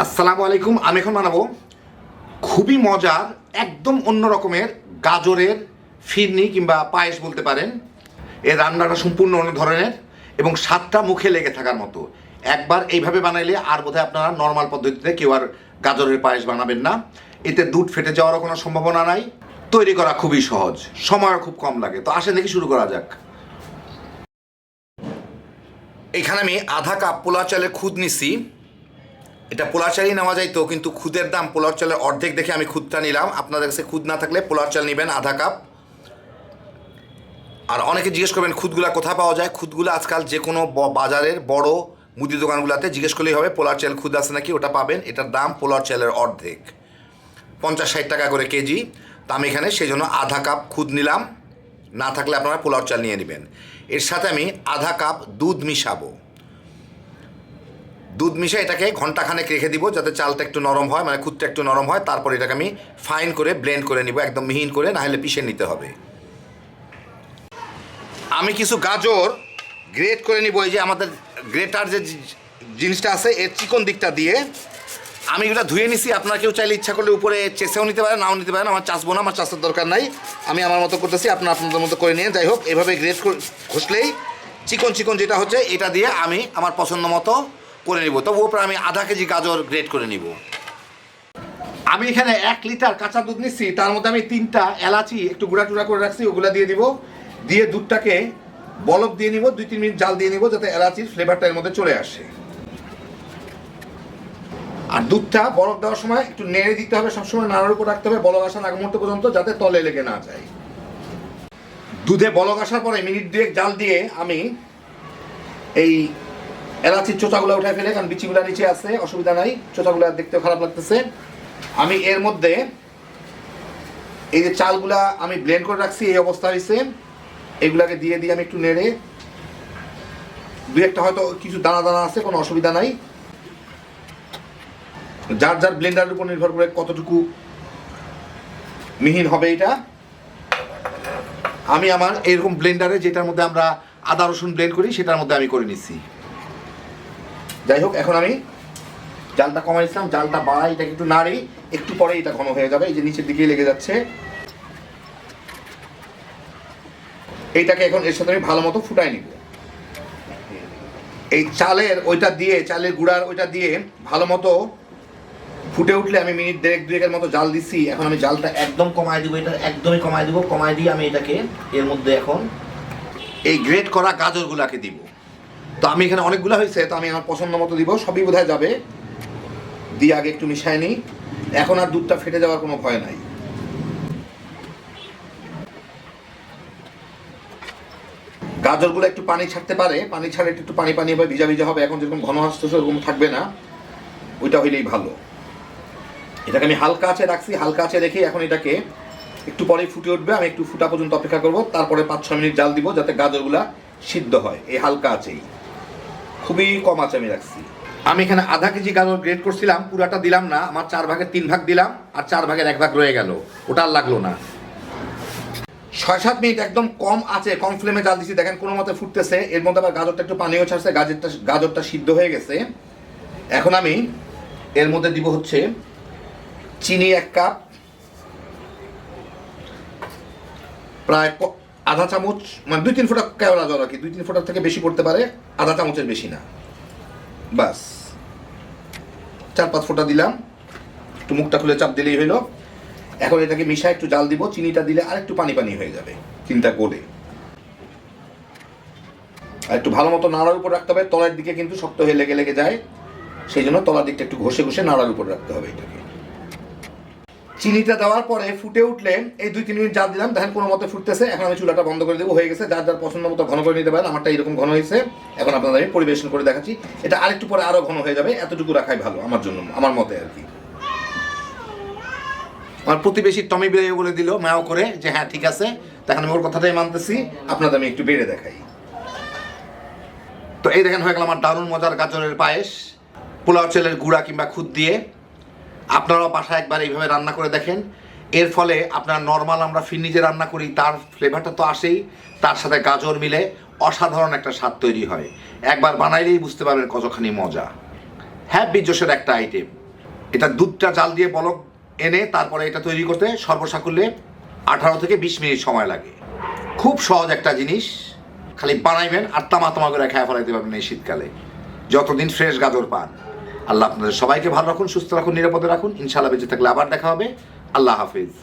আসসালামু আলাইকুম। আমি এখন বানাবো খুবই মজার একদম অন্য রকমের গাজরের ফিরনি কিংবা পায়েস বলতে পারেন। এর রান্নাটা সম্পূর্ণ অন্য ধরনের এবং স্বাদটা মুখে লেগে থাকার মতো। একবার এইভাবে বানাইলে আর বোধহয় আপনারা নর্মাল পদ্ধতিতে কেউ আর গাজরের পায়েস বানাবেন না। এতে দুধ ফেটে যাওয়ারও কোনো সম্ভাবনা নাই। তৈরি করা খুবই সহজ, সময়ও খুব কম লাগে। তো আসেন দেখি শুরু করা যাক। এখানে আমি আধা কাপ পোলাও চালের খুদ নিছি। এটা পোলাও চালই নেওয়া যাইতো, কিন্তু খুদের দাম পোলাও চালের অর্ধেক দেখে আমি খুদটা নিলাম। আপনাদের কাছে খুদ না থাকলে পোলাও চাল নেবেন আধা কাপ। আর অনেকে জিজ্ঞেস করবেন খুদগুলা কোথায় পাওয়া যায়। খুদগুলো আজকাল যে কোনো বাজারের বড় মুদি দোকানগুলোতে জিজ্ঞেস করলেই হবে পোলাও চাল খুদ আছে নাকি, ওটা পাবেন। এটার দাম পোলাও চালের অর্ধেক, 50-60 টাকা করে কেজি। তো আমি এখানে সেই জন্য আধা কাপ খুদ নিলাম। না থাকলে আপনারা পোলাও চাল নিয়ে নেবেন। এর সাথে আমি আধা কাপ দুধ মিশাবো। দুধ মিশিয়ে এটাকে ঘন্টাখানেক রেখে দিব যাতে চালটা একটু নরম হয়, মানে খুদটা একটু নরম হয়। তারপর এটাকে আমি ফাইন করে ব্লেন্ড করে নিব, একদম মিহিন করে, না হলে পিষে নিতে হবে। আমি কিছু গাজর গ্রেট করে নিব। এই যে আমাদের গ্রেটার যে জিনিসটা আছে এর চিকন দিকটা দিয়ে আমি এগুলো ধুয়ে নিছি। আপনারা কেউ চাইলে ইচ্ছা করলে উপরে চেষেও নিতে পারেন, নাও নিতে পারেন। আমার চাষবো না, আমার চাষের দরকার নাই। আমি আমার মতো করতেছি, আপনারা আপনাদের মতো করে নিয়ে। যাই হোক, এভাবে গ্রেট ঘষলেই চিকন চিকন যেটা হচ্ছে এটা দিয়ে আমি আমার পছন্দ মতো করে নিব। তবু ওপরে আমি আধা কেজি গাজর গ্রেট করে নিব। আমি এখানে 1 লিটার কাঁচা দুধ নিচ্ছি। তার মধ্যে আমি 3টা এলাচি একটু গুঁড়া টুড়া করে রাখছি, ওগুলা দিয়ে দিব। দিয়ে দুধটাকে বলক দিয়ে নিব, 2-3 মিনিট জাল দিয়ে নিব যাতে এলাচির ফ্লেভারটা এর মধ্যে চলে আসে। আর দুধটা বলক দেওয়ার সময় একটু নেড়ে দিতে হবে, সবসময় নাড়ার উপর রাখতে হবে বলক আসার আগ মুহূর্ত পর্যন্ত, যাতে তলে লেগে না যায়। দুধে বলক আসার পরে মিনিট 2 জাল দিয়ে আমি এই এলাচির চোচাগুলো উঠাই ফেলে, কারণ বিচিগুলা নিচে আছে, অসুবিধা নাই। চোচাগুলা দেখতেও খারাপ লাগতেছে। আমি এর মধ্যে এই যে চালগুলা আমি ব্লেন্ড করে রাখছি, এই অবস্থা হয়েছে, এগুলাকে দিয়ে দিয়ে আমি একটু নেড়ে, 2-1টা হয়তো কিছু দানা দানা আছে, কোনো অসুবিধা নাই। যার যার ব্লেন্ডারের উপর নির্ভর করে কতটুকু মিহিন হবে এটা। আমি আমার এরকম ব্লেন্ডারে, যেটার মধ্যে আমরা আদা রসুন ব্লেন্ড করি, সেটার মধ্যে আমি করে নিচ্ছি। যাই হোক, এখন আমি জালটা কমাইছিলাম, জালটা বাড়াই, এটাকে একটু নাড়ি, একটু পরে এটা ঘন হয়ে যাবে। এই যে নিচের দিকেই লেগে যাচ্ছে, এইটাকে এখন এর সাথে আমি ভালো মতো ফুটাই নিব। এই চালের ওইটা দিয়ে, চালের গুঁড়ার ওইটা দিয়ে ভালো মতো ফুটে উঠলে আমি মিনিট 1-2-এর মতো জাল দিচ্ছি। এখন আমি জালটা একদম কমায় দিব, এটা একদমই কমায় দিব। কমায় দিয়ে আমি এটাকে এর মধ্যে এখন এই গ্রেট করা গাজরগুলাকে দিব। তো আমি এখানে অনেকগুলো হয়েছে, তো আমি আমার পছন্দ মতো দিব। সবই বোধহয় যাবে, দিয়ে আগে একটু মিশায় নিই। এখন আর দুধটা ফেটে যাওয়ার কোনো ভয় নাই। গাজরগুলো একটু পানি ছাড়তে পারে, পানি ছাড়ে একটু পানি পানি হবে, ভিজা ভিজা হবে। এখন যেরকম ঘন আসতেছে ওরকম থাকবে না, ওইটা হইলেই ভালো। এটাকে আমি হালকা আঁচে রাখছি, হালকা আঁচে রেখে এখন এটাকে একটু পরেই ফুটে উঠবে। আমি একটু ফুটা পর্যন্ত অপেক্ষা করব, তারপরে 5-6 মিনিট জাল দিব যাতে গাজরগুলা সিদ্ধ হয়। এই হালকা আঁচেই, খুবই কম আঁচে আমি রাখছি। আমি এখানে আধা কেজি গাজর গ্রেট করছিলাম, পুরাটা দিলাম না, আমার 4 ভাগের 3 ভাগ দিলাম, আর 4 ভাগের 1 ভাগ রয়ে গেল, ওটা আর লাগলো না। 6-7 মিনিট একদম কম আঁচে, কম ফ্লেমে জাল দিছি। দেখেন কোনো মতে ফুটতেছে, এর মধ্যে আবার গাজরটা একটু পানিও ছাড়ছে, গাজরটা সিদ্ধ হয়ে গেছে। এখন আমি এর মধ্যে দিব হচ্ছে চিনি 1 কাপ, প্রায় আধা চামচ, মানে 2-3 ফোঁটা কেওড়া জল আর কি, 2-3 ফোঁটার থেকে বেশি পড়তে পারে, আধা চামচের বেশি না। বাস 4-5 ফোঁটা দিলাম, একটু মুখটা খুলে চাপ দিলেই হইলো। এখন এটাকে মিশায় একটু জাল দিব। চিনিটা দিলে আর একটু পানি পানি হয়ে যাবে, চিনিটা গলে। আর একটু ভালো মতো নাড়ার উপর রাখতে হবে, তলার দিকে কিন্তু শক্ত হয়ে লেগে লেগে যায়, সেই জন্য তলার দিকটা একটু ঘষে ঘষে নাড়ার উপর রাখতে হবে এটাকে। চিনিটা দেওয়ার পরে ফুটে উঠলে এই 2-3 মিনিট জাল দিলাম, দেখেন কোনো মতে ফুটতেছে। এখন আমি চুলাটা বন্ধ করে দেবো, হয়ে গেছে। যার যার পছন্দ মতো ঘন করে নিতে পারেন, আমারটা এরকম ঘন হয়েছে। এখন আপনাদের আমি পরিবেশন করে দেখাচ্ছি। এটা আরেকটু পরে আরো ঘন হয়ে যাবে, এতটুকু রাখাই ভালো আমার জন্য, আমার মতে আর কি। আমার প্রতিবেশী টমি বিরাই বলে দিল ম্যাও করে যে হ্যাঁ ঠিক আছে, তখন আমি ওর কথাটাই মানতেছি। আপনাদের আমি একটু বেড়ে দেখাই। তো এই দেখেন হয়ে গেল আমার দারুণ মজার গাজরের পায়েস, পোলাও চালের গুঁড়া কিংবা খুদ দিয়ে। আপনারাও বাসায় একবার এইভাবে রান্না করে দেখেন। এর ফলে আপনার নর্মাল আমরা ফিরনি যে রান্না করি তার ফ্লেভারটা তো আসেই, তার সাথে গাজর মিলে অসাধারণ একটা স্বাদ তৈরি হয়। একবার বানাইলেই বুঝতে পারবেন কতখানি মজা। হ্যাপি জোশের একটা আইটেম। এটা দুধটা জাল দিয়ে বলক এনে তারপরে এটা তৈরি করতে সর্বসাকুল্যে 18 থেকে 20 মিনিট সময় লাগে। খুব সহজ একটা জিনিস, খালি বানাইবেন আর তামা করে খেয়ে ফেলাইতে পারবেন এই শীতকালে, যতদিন ফ্রেশ গাজর পান। আল্লাহ আপনাদের সবাইকে ভালো রাখুন, সুস্থ রাখুন, নিরাপদে রাখুন। ইনশাআল্লাহ বেঁচে থাকলে আবার দেখা হবে। আল্লাহ হাফিজ।